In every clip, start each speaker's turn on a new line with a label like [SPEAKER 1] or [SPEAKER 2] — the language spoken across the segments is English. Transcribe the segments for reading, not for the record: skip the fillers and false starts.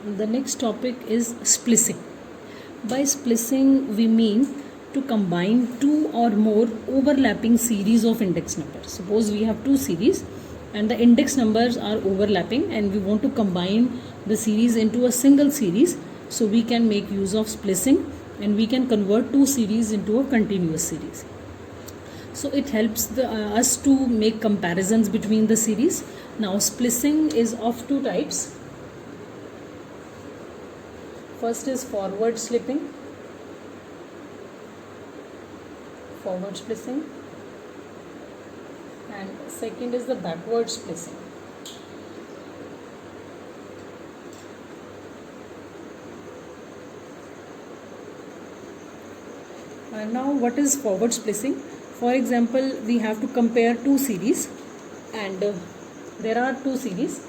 [SPEAKER 1] The next topic is splicing. By splicing, we mean to combine two or more overlapping series of index numbers. Suppose we have two series and the index numbers are overlapping and we want to combine the series into a single series. So we can make use of splicing and we can convert two series into a continuous series. So it helps us to make comparisons between the series. Now splicing is of two types. First is forward splicing, and second is the backward splicing. Now what is forward splicing? For example, we have to compare two series and there are two series.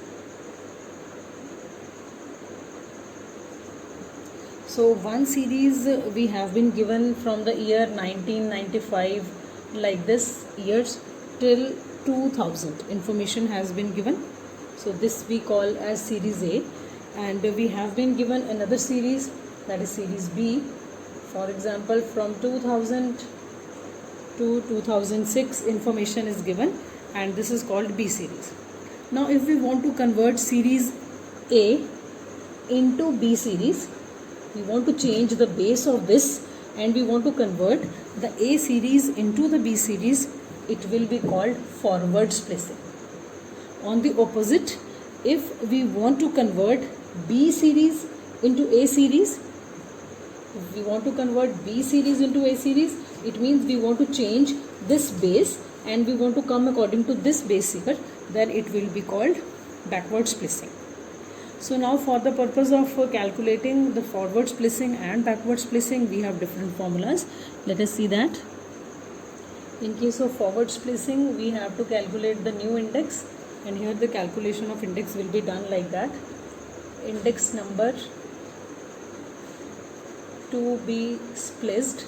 [SPEAKER 1] So one series we have been given from the year 1995 like this years till 2000 information has been given. So this we call as series A, and we have been given another series, that is series B. For example, from 2000 to 2006 information is given and this is called B series. Now if we want to convert series A into B series, we want to change the base of this and we want to convert the A series into the B series, it will be called forward splicing. On the opposite, if we want to convert B series into A series, if we want to convert B series into A series, it means we want to change this base and we want to come according to this base here, then it will be called backward splicing. So now for the purpose of calculating the forward splicing and backward splicing, we have different formulas. Let us see that. In case of forward splicing, we have to calculate the new index, and here the calculation of index will be done like that. Index number to be spliced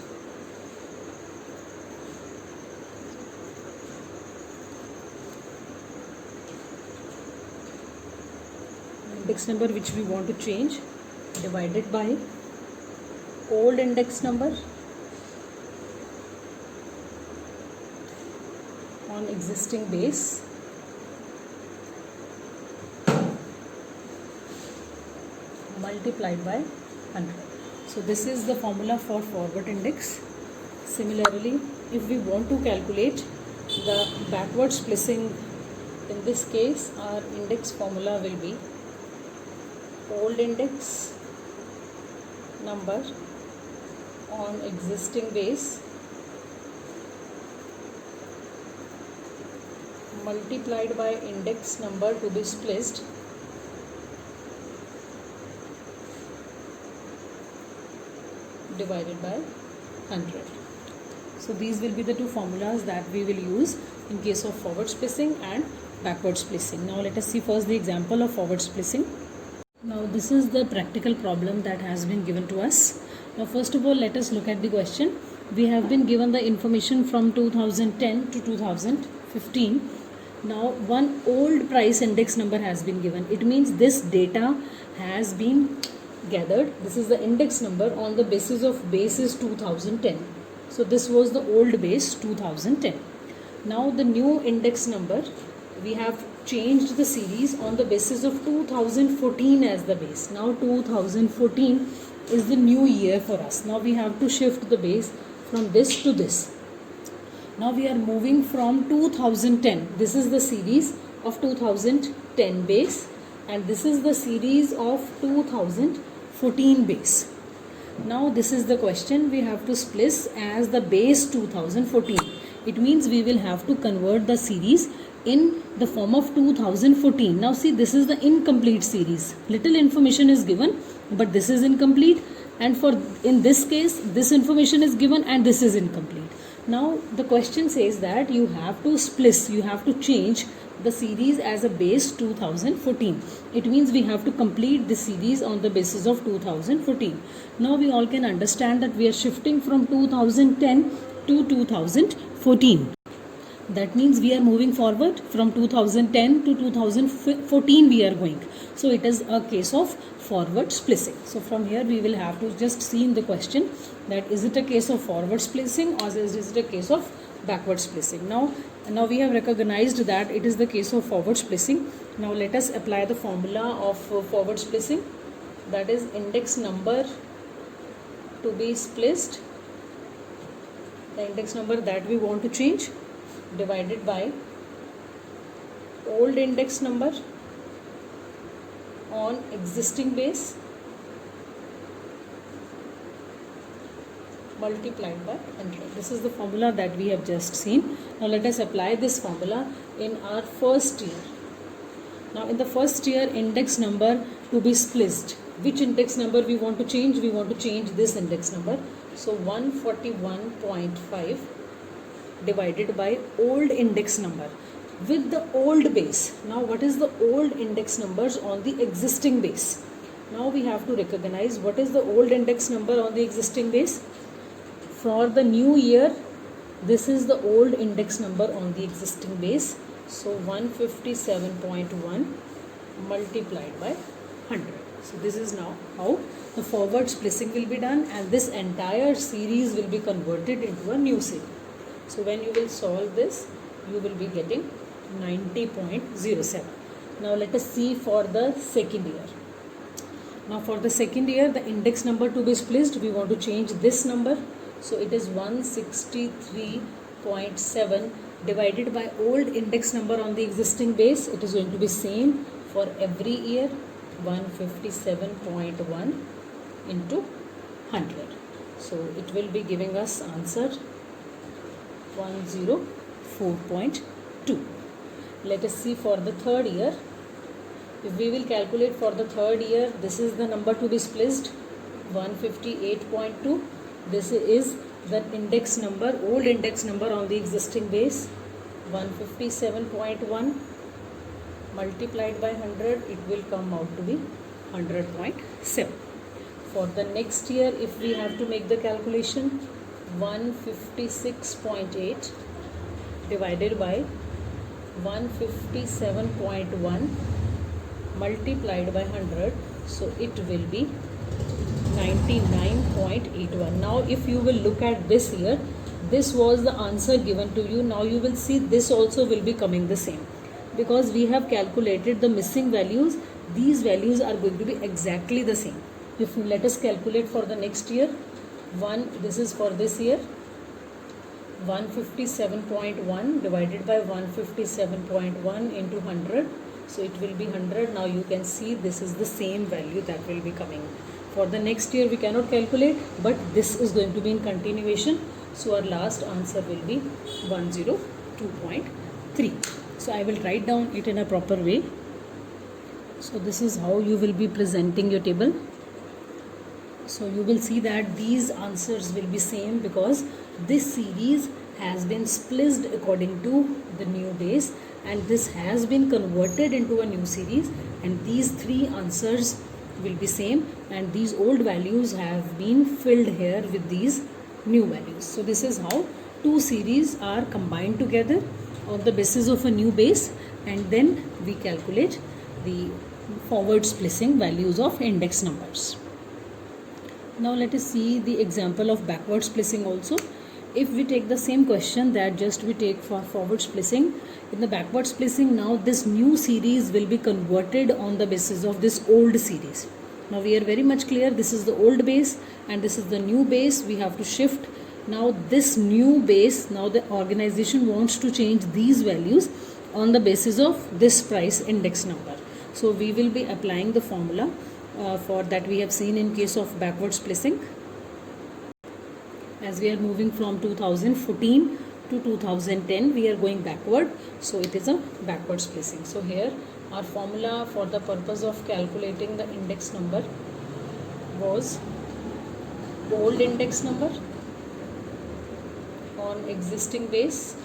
[SPEAKER 1] index number which we want to change divided by old index number on existing base multiplied by 100. So this is the formula for forward index. Similarly, if we want to calculate the backward splicing, in this case our index formula will be old index number on existing base multiplied by index number to be spliced divided by 100. So these will be the two formulas that we will use in case of forward splicing and backward splicing. Now let us see first the example of forward splicing. Now this is the practical problem that has been given to us. Now first of all, let us look at the question. We have been given the information from 2010 to 2015. Now one old price index number has been given. It means this data has been gathered. This is the index number on the basis of base is 2010. So this was the old base 2010. Now the new index number, we have changed the series on the basis of 2014 as the base. Now 2014 is the new year for us. Now we have to shift the base from this to this. Now we are moving from 2010. This is the series of 2010 base and this is the series of 2014 base. Now this is the question, we have to split as the base 2014. It means we will have to convert the series in the form of 2014. Now see, this is the incomplete series. Little information is given, but this is incomplete, and for in this case this information is given and this is incomplete. Now the question says that you have to split, you have to change the series as a base 2014. It means we have to complete the series on the basis of 2014. Now we all can understand that we are shifting from 2010 to 2014. That means we are moving forward from 2010 to 2014 we are going. So it is a case of forward splicing. So from here we will have to just see in the question that is it a case of forward splicing or is it a case of backward splicing. Now we have recognized that it is the case of forward splicing. Now let us apply the formula of forward splicing, that is index number to be spliced, the index number that we want to change, divided by old index number on existing base multiplied by 100. This is the formula that we have just seen. Now let us apply this formula in our first year. Now in the first year, index number to be spliced, which index number we want to change? We want to change this index number. So 141.5 divided by old index number with the old base. Now what is the old index numbers on the existing base? Now we have to recognize what is the old index number on the existing base. For the new year, this is the old index number on the existing base. So 157.1 multiplied by 100. So this is now how the forward splicing will be done, and this entire series will be converted into a new series. So when you will solve this, you will be getting 90.07. Now let us see for the second year. Now for the second year, the index number to be spliced, we want to change this number. So it is 163.7 divided by old index number on the existing base. It is going to be same for every year, 157.1 into 100. So it will be giving us answer 104.2. Let us see for the third year. If we will calculate for the third year, this is the number to be spliced, 158.2. This is the index number, old index number on the existing base, 157.1 multiplied by 100, it will come out to be 100.7. For the next year, if we have to make the calculation, 156.8 divided by 157.1 multiplied by 100, so it will be 99.81. Now if you will look at this here, this was the answer given to you. Now you will see this also will be coming the same, because we have calculated the missing values. These values are going to be exactly the same. If let us calculate for the next year, this is for this year, 157.1 divided by 157.1 into 100, so it will be 100. Now you can see this is the same value that will be coming. For the next year we cannot calculate, but this is going to be in continuation, so our last answer will be 102.3. So I will write down it in a proper way. So this is how you will be presenting your table. So you will see that these answers will be same, because this series has been spliced according to the new base, and this has been converted into a new series, and these three answers will be same, and these old values have been filled here with these new values. So this is how two series are combined together on the basis of a new base, and then we calculate the forward splicing values of index numbers. Now let us see the example of backward splicing also. If we take the same question that just we take for forward splicing, in the backward splicing, now this new series will be converted on the basis of this old series. Now we are very much clear, this is the old base and this is the new base. We have to shift. Now this new base, now the organization wants to change these values on the basis of this price index number. So we will be applying the formula for that we have seen in case of backward splicing. As we are moving from 2014 to 2010, we are going backward, so it is a backward splicing. So here our formula for the purpose of calculating the index number was old index number on existing base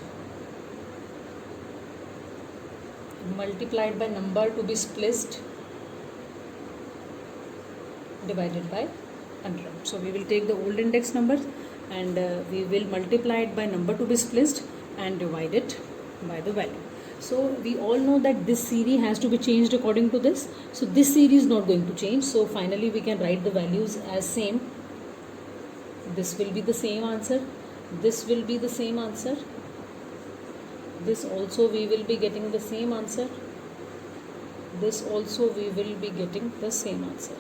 [SPEAKER 1] multiplied by number to be spliced divided by 100. So we will take the old index number and we will multiply it by number to be spliced and divide it by the value. So we all know that this series has to be changed according to this. So this series is not going to change. So finally we can write the values as same. This will be the same answer. This will be the same answer. This also we will be getting the same answer. This also we will be getting the same answer.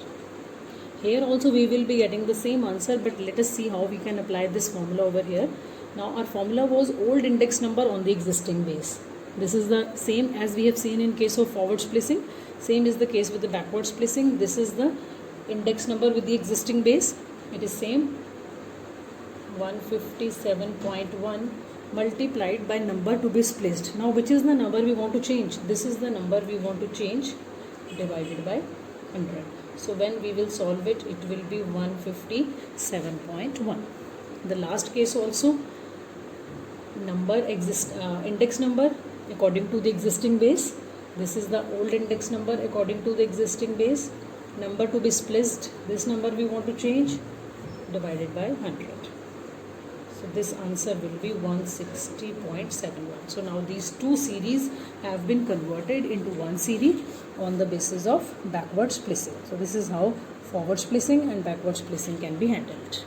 [SPEAKER 1] Here also we will be getting the same answer, but let us see how we can apply this formula over here. Now our formula was old index number on the existing base. This is the same as we have seen in case of forward splicing. Same is the case with the backward splicing. This is the index number with the existing base. It is same 157.1 multiplied by number to be spliced. Now which is the number we want to change? This is the number we want to change, divided by 100. So when we will solve it, it will be 157.1. The last case also, index number according to the existing base. This is the old index number according to the existing base. Number to be spliced, this number we want to change, divided by 100. So this answer will be 160.71. So now these two series have been converted into one series on the basis of backward splicing. So this is how forward splicing and backward splicing can be handled.